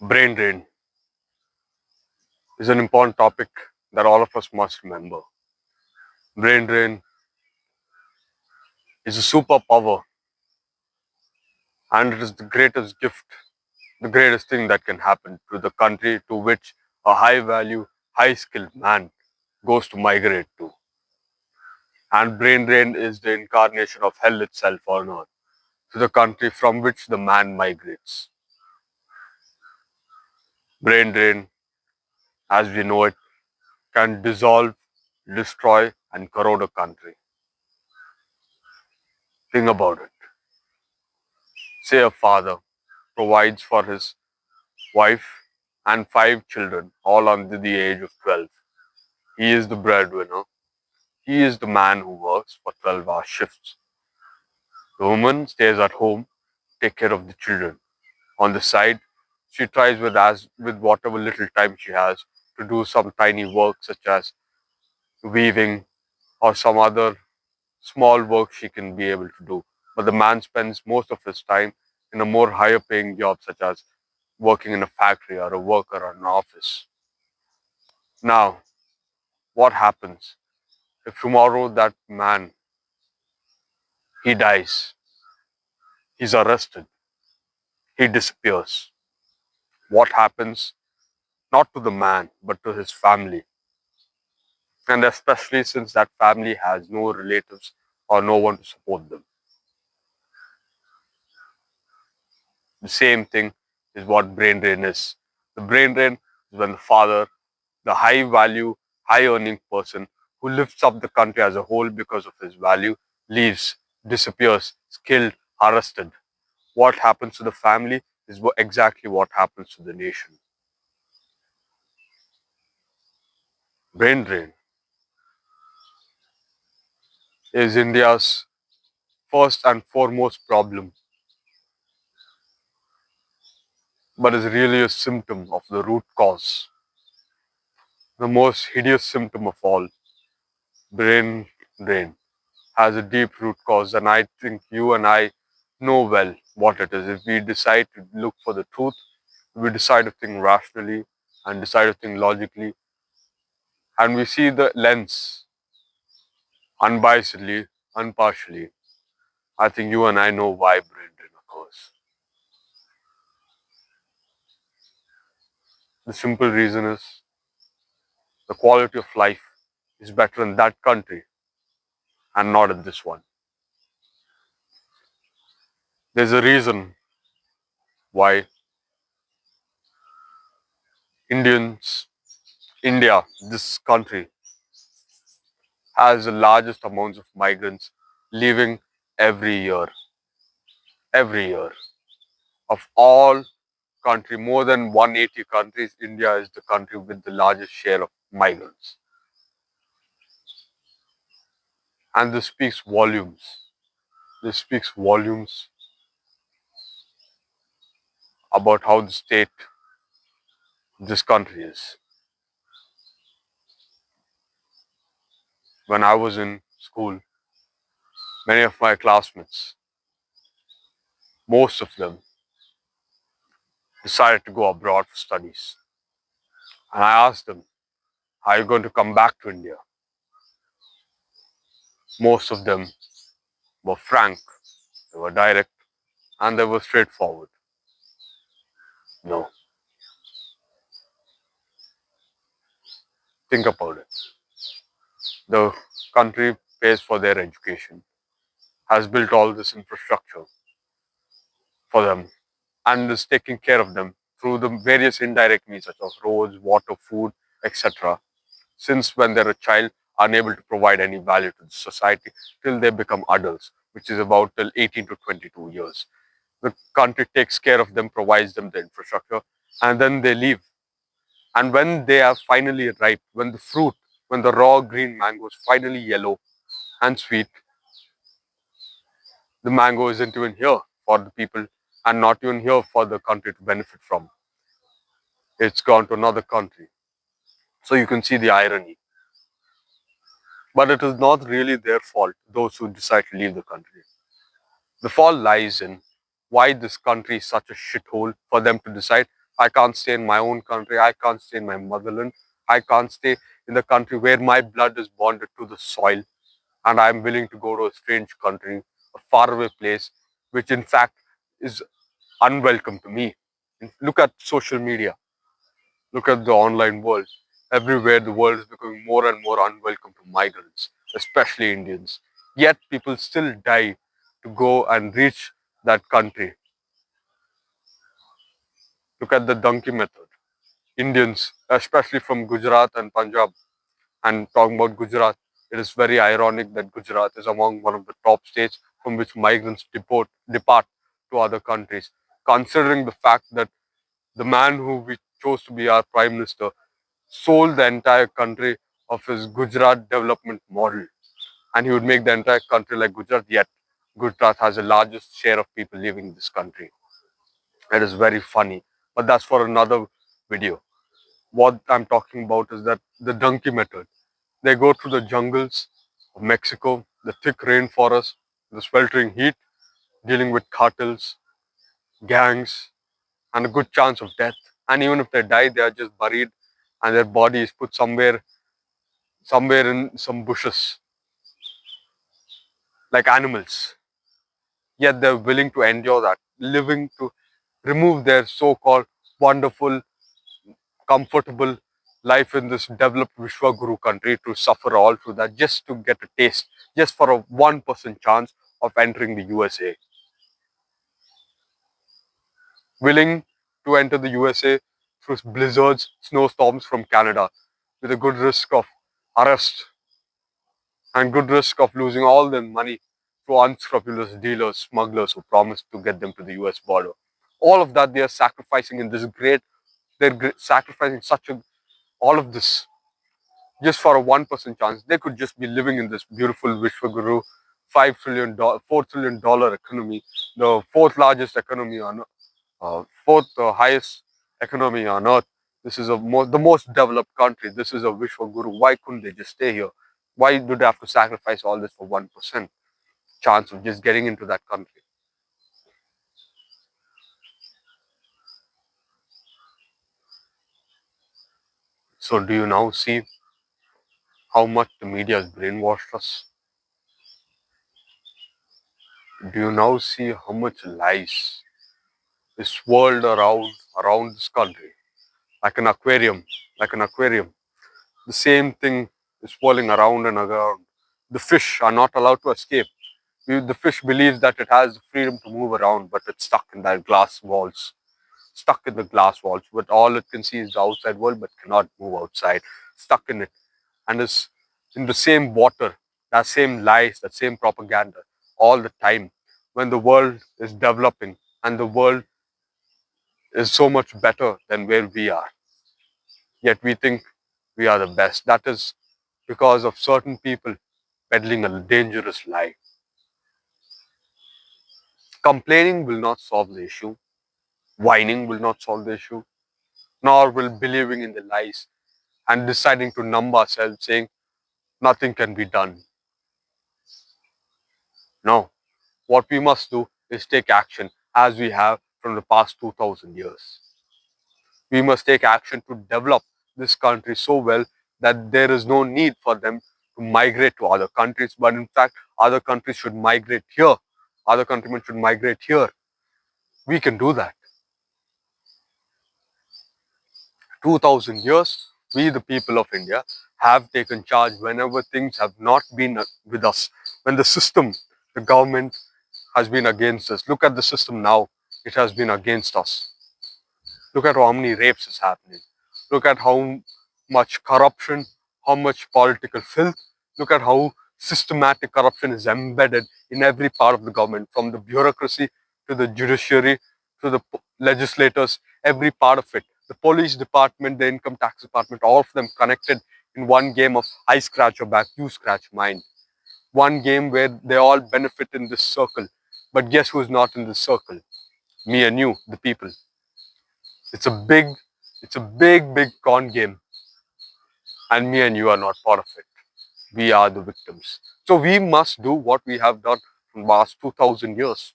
Brain drain is an important topic that all of us must remember. Brain drain is a superpower and it is the greatest gift, the greatest thing that can happen to the country to which a high value, high skilled man goes to migrate to. And brain drain is the incarnation of hell itself on earth to the country from which the man migrates. Brain drain, as we know it, can dissolve, destroy, and corrode a country. Think about it. Say a father provides for his wife and 5 children, all under the age of 12. He is the breadwinner. He is the man who works for 12-hour shifts. The woman stays at home, take care of the children. On the side, she tries with whatever little time she has to do some tiny work such as weaving or some other small work she can be able to do. But the man spends most of his time in a more higher paying job such as working in a factory or a worker or an office. Now, what happens if tomorrow that man he dies, he's arrested, he disappears? What happens not to the man but to his family? And especially since that family has no relatives or no one to support them. The same thing is what brain drain is. The brain drain is when the father, the high value, high earning person who lifts up the country as a whole because of his value, leaves, disappears, killed, arrested. What happens to the family is exactly what happens to the nation. Brain drain is India's first and foremost problem, but is really a symptom of the root cause. The most hideous symptom of all, brain drain, has a deep root cause, and I think you and I know well what it is. If we decide to look for the truth, we decide to think rationally and decide to think logically, and we see the lens unbiasedly, impartially, I think you and I know why brain drain occurs. The simple reason is the quality of life is better in that country and not in this one. There's a reason why Indians, India, this country, has the largest amounts of migrants leaving every year. Every year. Of all country, more than 180 countries, India is the country with the largest share of migrants. And this speaks volumes. This speaks volumes about how the state this country is. When I was in school, many of my classmates, most of them, decided to go abroad for studies. And I asked them, are you going to come back to India? Most of them were frank, they were direct, and they were straightforward. No. Think about it. The country pays for their education, has built all this infrastructure for them, and is taking care of them through the various indirect means such as roads, water, food, etc. Since when they're a child, unable to provide any value to the society till they become adults, which is about till 18 to 22 years. The country takes care of them, provides them the infrastructure, and then they leave. And when they are finally ripe, when the fruit, when the raw green mango is finally yellow and sweet, the mango isn't even here for the people and not even here for the country to benefit from. It's gone to another country. So you can see the irony. But it is not really their fault, those who decide to leave the country. The fault lies in why this country is such a shithole for them to decide I can't stay in my own country. I can't stay in my motherland. I can't stay in the country where my blood is bonded to the soil, and I'm willing to go to a strange country, a faraway place, which in fact is unwelcome to me. Look at social media. Look at the online world. Everywhere the world is becoming more and more unwelcome to migrants, especially Indians. Yet people still die to go and reach that country. Look at the donkey method. Indians, especially from Gujarat and Punjab, and talking about Gujarat, it is very ironic that Gujarat is among one of the top states from which migrants depart to other countries. Considering the fact that the man who we chose to be our prime minister sold the entire country of his Gujarat development model, and he would make the entire country like Gujarat, yet Gujarat has the largest share of people living in this country. It is very funny, but that's for another video. What I'm talking about is that the donkey method. They go through the jungles of Mexico, the thick rainforest, the sweltering heat, dealing with cartels, gangs, and a good chance of death. And even if they die, they are just buried and their body is put somewhere in some bushes, like animals. Yet they're willing to endure that, living to remove their so-called wonderful, comfortable life in this developed Vishwaguru country to suffer all through that just to get a taste, just for a 1% chance of entering the USA. Willing to enter the USA through blizzards, snowstorms from Canada with a good risk of arrest and good risk of losing all their money to unscrupulous dealers, smugglers who promised to get them to the US border. All of that they are sacrificing in this sacrificing all of this just for a 1% chance. They could just be living in this beautiful Vishwaguru $4 trillion economy, the fourth largest economy on fourth highest economy on earth. This is the most developed country. This is a Vishwaguru. Why couldn't they just stay here? Why do they have to sacrifice all this for 1% chance of just getting into that country? So do you now see how much the media has brainwashed us? Do you now see how much lies is swirled around this country? Like an aquarium, like an aquarium. The same thing is swirling around and around. The fish are not allowed to escape. The fish believes that it has the freedom to move around, but it's stuck in that glass walls, stuck in the glass walls. But all it can see is the outside world, but cannot move outside, stuck in it, and is in the same water, that same lies, that same propaganda all the time. When the world is developing and the world is so much better than where we are, yet we think we are the best. That is because of certain people peddling a dangerous lie. Complaining will not solve the issue. Whining will not solve the issue. Nor will believing in the lies and deciding to numb ourselves, saying nothing can be done. No. What we must do is take action as we have from the past 2000 years. We must take action to develop this country so well that there is no need for them to migrate to other countries, but in fact, other countries should migrate here. Other countrymen should migrate here. We can do that. 2000 years, we, the people of India, have taken charge whenever things have not been with us. When the system, the government has been against us. Look at the system now. It has been against us. Look at how many rapes is happening. Look at how much corruption, how much political filth. Look at how systematic corruption is embedded in every part of the government, from the bureaucracy to the judiciary to the legislators, every part of it. The police department, the income tax department, all of them connected in one game of I scratch your back, you scratch mine. One game where they all benefit in this circle. But guess who's not in this circle? Me and you, the people. It's a big, big con game. And me and you are not part of it. We are the victims. So we must do what we have done from the last 2000 years.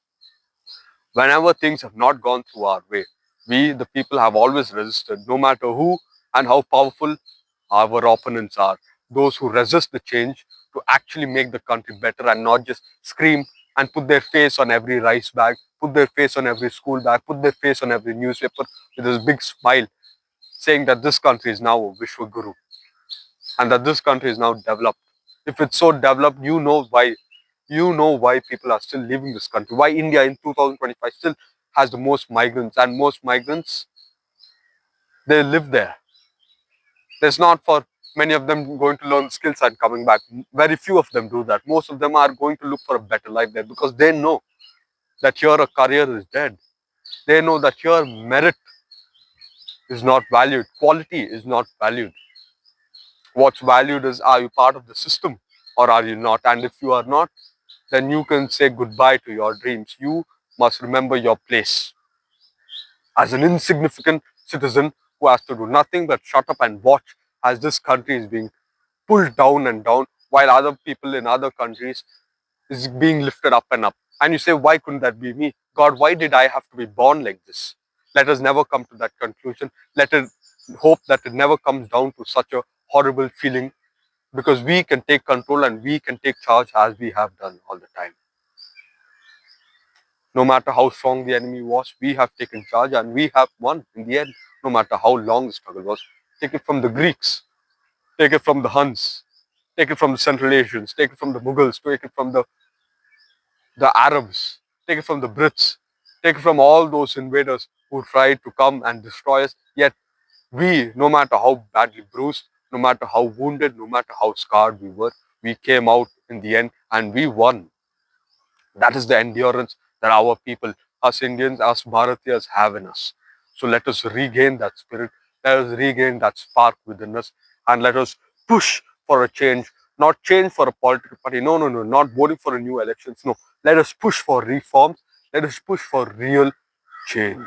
Whenever things have not gone through our way, We, the people, have always resisted, no matter who and how powerful our opponents are. Those who resist the change to actually make the country better and not just scream and put their face on every rice bag, put their face on every school bag, put their face on every newspaper with this big smile saying that this country is now a Vishwa Guru and that this country is now developed. If it's so developed, you know why people are still leaving this country. Why India in 2025 still has the most migrants, and most migrants, they live there. There's not for many of them going to learn skills and coming back. Very few of them do that. Most of them are going to look for a better life there because they know that your career is dead. They know that your merit is not valued, quality is not valued. What's valued is, are you part of the system or are you not? And if you are not, then you can say goodbye to your dreams. You must remember your place as an insignificant citizen who has to do nothing but shut up and watch as this country is being pulled down and down while other people in other countries is being lifted up and up. And you say, why couldn't that be me? God, why did I have to be born like this? Let us never come to that conclusion. Let us hope that it never comes down to such a horrible feeling, because we can take control and we can take charge as we have done all the time. No matter how strong the enemy was, we have taken charge and we have won in the end, no matter how long the struggle was. Take it from the Greeks, take it from the Huns, take it from the Central Asians, take it from the Mughals, take it from the Arabs, take it from the Brits, take it from all those invaders who tried to come and destroy us. Yet we, no matter how badly bruised, no matter how wounded, no matter how scarred we were, we came out in the end and we won. That is the endurance that our people, us Indians, us Bharatiyas have in us. So let us regain that spirit, let us regain that spark within us, and let us push for a change, not change for a political party. No, no, no, not voting for a new elections. No, let us push for reforms. Let us push for real change.